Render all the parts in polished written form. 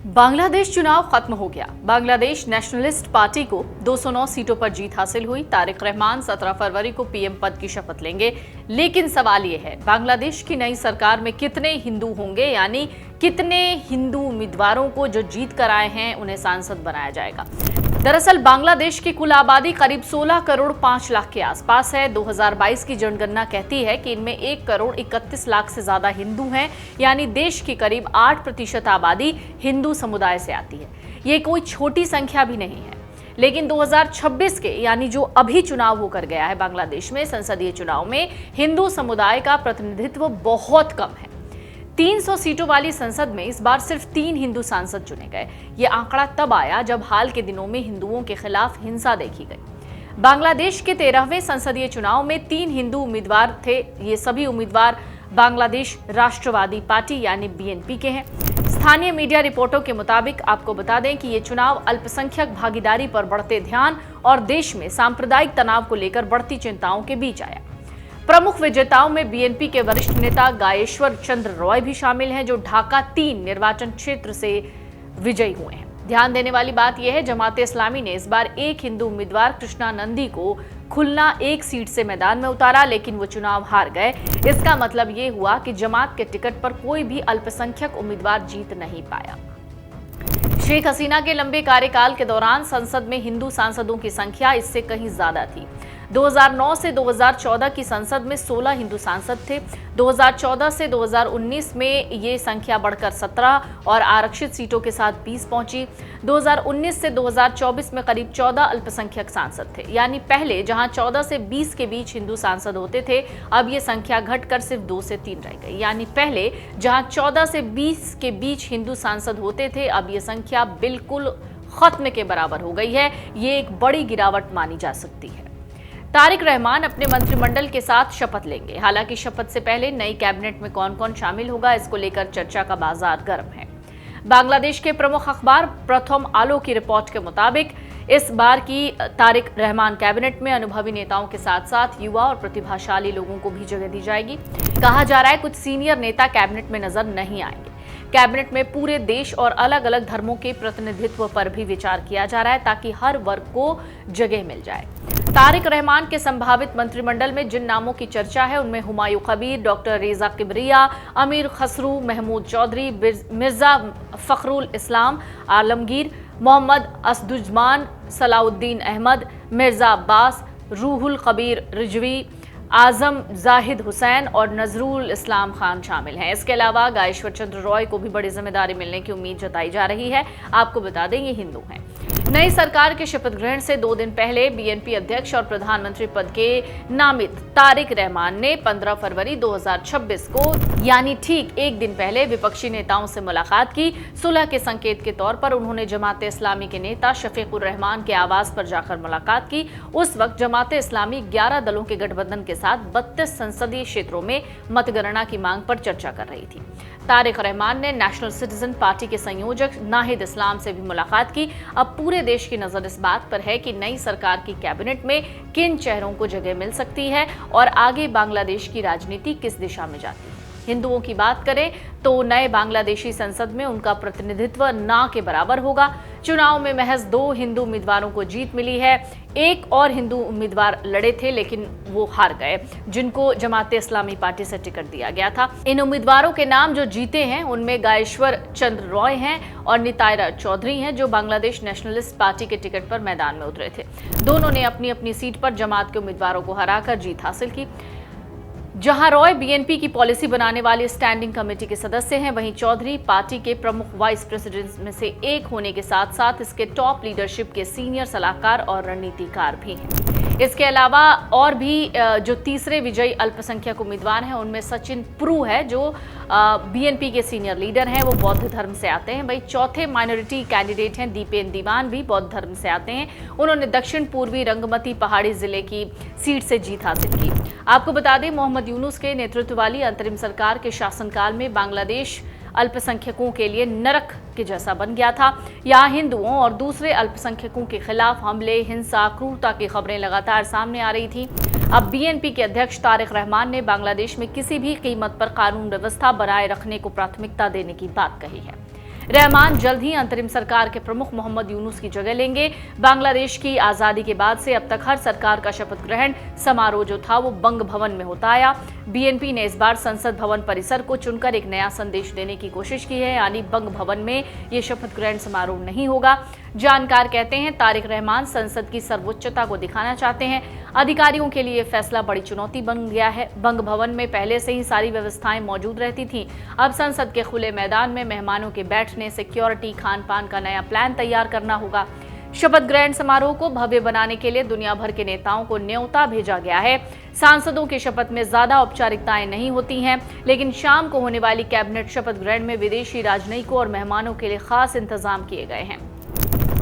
बांग्लादेश चुनाव खत्म हो गया। बांग्लादेश नेशनलिस्ट पार्टी को 209 सीटों पर जीत हासिल हुई। तारिक रहमान 17 फरवरी को पीएम पद की शपथ लेंगे। लेकिन सवाल ये है, बांग्लादेश की नई सरकार में कितने हिंदू होंगे, यानी कितने हिंदू उम्मीदवारों को जो जीत कर आए हैं उन्हें सांसद बनाया जाएगा। दरअसल बांग्लादेश की कुल आबादी करीब 16 करोड़ 5 लाख के आसपास है। 2022 की जनगणना कहती है कि इनमें 1 करोड़ 31 लाख से ज्यादा हिंदू हैं, यानी देश की करीब 8% आबादी हिंदू समुदाय से आती है। ये कोई छोटी संख्या भी नहीं है। लेकिन 2026 के यानी जो अभी चुनाव होकर गया है बांग्लादेश में, संसदीय चुनाव में हिंदू समुदाय का प्रतिनिधित्व बहुत कम है। 300 सीटों वाली संसद में इस बार सिर्फ 3 हिंदू सांसद चुने गए। ये आंकड़ा तब आया जब हाल के दिनों में हिंदुओं के खिलाफ हिंसा देखी गई। बांग्लादेश के 13वें संसदीय चुनाव में 3 हिंदू उम्मीदवार थे। ये सभी उम्मीदवार बांग्लादेश राष्ट्रवादी पार्टी यानी बीएनपी के हैं। स्थानीय मीडिया रिपोर्टों के मुताबिक आपको बता दें कि ये चुनाव अल्पसंख्यक भागीदारी पर बढ़ते ध्यान और देश में सांप्रदायिक तनाव को लेकर बढ़ती चिंताओं के बीच आया। प्रमुख विजेताओं में बीएनपी के वरिष्ठ नेता गायेश्वर चंद्र रॉय भी शामिल हैं, जो ढाका 3 निर्वाचन क्षेत्र से विजयी हुए हैं। ध्यान देने वाली बात यह है, जमाते इस्लामी ने इस बार एक हिंदू उम्मीदवार कृष्णा नंदी को खुलना 1 सीट से मैदान में उतारा, लेकिन वो चुनाव हार गए। इसका मतलब ये हुआ कि जमात के टिकट पर कोई भी अल्पसंख्यक उम्मीदवार जीत नहीं पाया। शेख हसीना के लंबे कार्यकाल के दौरान संसद में हिंदू सांसदों की संख्या इससे कहीं ज्यादा थी। 2009 से 2014 की संसद में 16 हिंदू सांसद थे। 2014 से 2019 में ये संख्या बढ़कर 17 और आरक्षित सीटों के साथ 20 पहुंची। 2019 से 2024 में करीब 14 अल्पसंख्यक सांसद थे, यानी पहले जहां 14 से 20 के बीच हिंदू सांसद होते थे, अब ये संख्या घटकर सिर्फ 2 से 3 रह गई। यानी पहले जहां 14 से 20 के बीच हिंदू सांसद होते थे, अब ये संख्या बिल्कुल खत्म के बराबर हो गई है। ये एक बड़ी गिरावट मानी जा सकती है। तारिक रहमान अपने मंत्रिमंडल के साथ शपथ लेंगे। हालांकि शपथ से पहले नई कैबिनेट में कौन कौन शामिल होगा, इसको लेकर चर्चा का बाजार गर्म है। बांग्लादेश के प्रमुख अखबार प्रथम आलो की रिपोर्ट के मुताबिक इस बार की तारिक रहमान कैबिनेट में अनुभवी नेताओं के साथ साथ युवा और प्रतिभाशाली लोगों को भी जगह दी जाएगी। कहा जा रहा है कुछ सीनियर नेता कैबिनेट में नजर नहीं आएंगे। कैबिनेट में पूरे देश और अलग अलग धर्मों के प्रतिनिधित्व पर भी विचार किया जा रहा है, ताकि हर वर्ग को जगह मिल जाए। तारिक रहमान के संभावित मंत्रिमंडल में जिन नामों की चर्चा है उनमें हुमायूं कबीर, डॉक्टर रेजा किबरिया, अमीर खसरू, महमूद चौधरी, मिर्जा फखरुल इस्लाम आलमगीर, मोहम्मद असदुज्मान, सलाउद्दीन अहमद, मिर्जा अब्बास, रूहुल कबीर रिजवी, आजम जाहिद हुसैन और नजरुल इस्लाम खान शामिल हैं। इसके अलावा गायेश्वर चंद्र रॉय को भी बड़ी जिम्मेदारी मिलने की उम्मीद जताई जा रही है। आपको बता दें ये हिंदू हैं। नई सरकार के शपथ ग्रहण से 2 दिन पहले बीएनपी अध्यक्ष और प्रधानमंत्री पद के नामित तारिक रहमान ने 15 फरवरी 2026 को यानी ठीक 1 दिन पहले विपक्षी नेताओं से मुलाकात की। सुलह के संकेत के तौर पर उन्होंने जमाते इस्लामी के नेता शफीकुर रहमान के आवास पर जाकर मुलाकात की। उस वक्त जमाते इस्लामी 11 दलों के गठबंधन के साथ 32 संसदीय क्षेत्रों में मतगणना की मांग पर चर्चा कर रही थी। तारिक रहमान ने नेशनल सिटीजन पार्टी के संयोजक नाहिद इस्लाम से भी मुलाकात की। अब पूरे देश की नजर इस बात पर है कि नई सरकार की कैबिनेट में किन चेहरों को जगह मिल सकती है और आगे बांग्लादेश की राजनीति किस दिशा में जाती है। हिंदुओं की बात करें तो नए बांग्लादेशी संसद में उनका प्रतिनिधित्व ना के बराबर होगा। चुनाव में महज 2 हिंदू उम्मीदवारों को जीत मिली है। एक और हिंदू उम्मीदवार लड़े थे, लेकिन वो हार गए, जिनको जमाते इस्लामी पार्टी से टिकट दिया गया था। इन उम्मीदवारों के नाम जो जीते हैं उनमें गायेश्वर चंद्र रॉय हैं और नितायरा चौधरी हैं, जो बांग्लादेश नेशनलिस्ट पार्टी के टिकट पर मैदान में उतरे थे। दोनों ने अपनी अपनी सीट पर जमात के उम्मीदवारों को हराकर जीत हासिल की। जहां रॉय बीएनपी की पॉलिसी बनाने वाली स्टैंडिंग कमेटी के सदस्य हैं, वहीं चौधरी पार्टी के प्रमुख वाइस प्रेसिडेंट में से एक होने के साथ साथ इसके टॉप लीडरशिप के सीनियर सलाहकार और रणनीतिकार भी हैं। इसके अलावा और भी जो तीसरे विजयी अल्पसंख्यक उम्मीदवार हैं उनमें सचिन प्रू है, जो बीएनपी के सीनियर लीडर हैं। वो बौद्ध धर्म से आते हैं। वहीं चौथे माइनॉरिटी कैंडिडेट हैं दीपेन दीवान, भी बौद्ध धर्म से आते हैं। उन्होंने दक्षिण पूर्वी रंगमती पहाड़ी जिले की सीट से जीत हासिल की। आपको बता दें, मोहम्मद यूनुस के नेतृत्व वाली अंतरिम सरकार के शासनकाल में बांग्लादेश अल्पसंख्यकों के लिए नरक के जैसा बन गया था। यहाँ हिंदुओं और दूसरे अल्पसंख्यकों के खिलाफ हमले, हिंसा, क्रूरता की खबरें लगातार सामने आ रही थी। अब बीएनपी के अध्यक्ष तारिक रहमान ने बांग्लादेश में किसी भी कीमत पर कानून व्यवस्था बनाए रखने को प्राथमिकता देने की बात कही है। रहमान जल्द ही अंतरिम सरकार के प्रमुख मोहम्मद यूनुस की जगह लेंगे। बांग्लादेश की आजादी के बाद से अब तक हर सरकार का शपथ ग्रहण समारोह जो था वो बंग भवन में होता आया। बीएनपी ने इस बार संसद भवन परिसर को चुनकर एक नया संदेश देने की कोशिश की है, यानी बंग भवन में ये शपथ ग्रहण समारोह नहीं होगा। जानकार कहते हैं तारिक रहमान संसद की सर्वोच्चता को दिखाना चाहते हैं। अधिकारियों के लिए यह फैसला बड़ी चुनौती बन गया है। बंग भवन में पहले से ही सारी व्यवस्थाएं मौजूद रहती थीं। अब संसद के खुले मैदान में मेहमानों के बैठने, सिक्योरिटी, खान पान का नया प्लान तैयार करना होगा। शपथ ग्रहण समारोह को भव्य बनाने के लिए दुनिया भर के नेताओं को न्योता भेजा गया है। सांसदों की शपथ में ज्यादा औपचारिकताएं नहीं होती हैं, लेकिन शाम को होने वाली कैबिनेट शपथ ग्रहण में विदेशी राजनयिकों और मेहमानों के लिए खास इंतजाम किए गए हैं।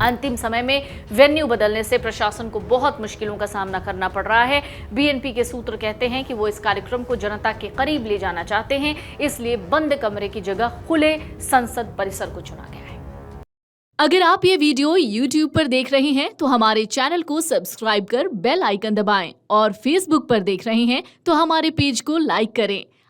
अंतिम समय में वेन्यू बदलने से प्रशासन को बहुत मुश्किलों का सामना करना पड़ रहा है। बीएनपी के सूत्र कहते हैं कि वो इस कार्यक्रम को जनता के करीब ले जाना चाहते हैं, इसलिए बंद कमरे की जगह खुले संसद परिसर को चुना गया है। अगर आप ये वीडियो YouTube पर देख रहे हैं तो हमारे चैनल को सब्सक्राइब कर बेल आइकन दबाएं और Facebook पर देख रहे हैं तो हमारे पेज को लाइक करें।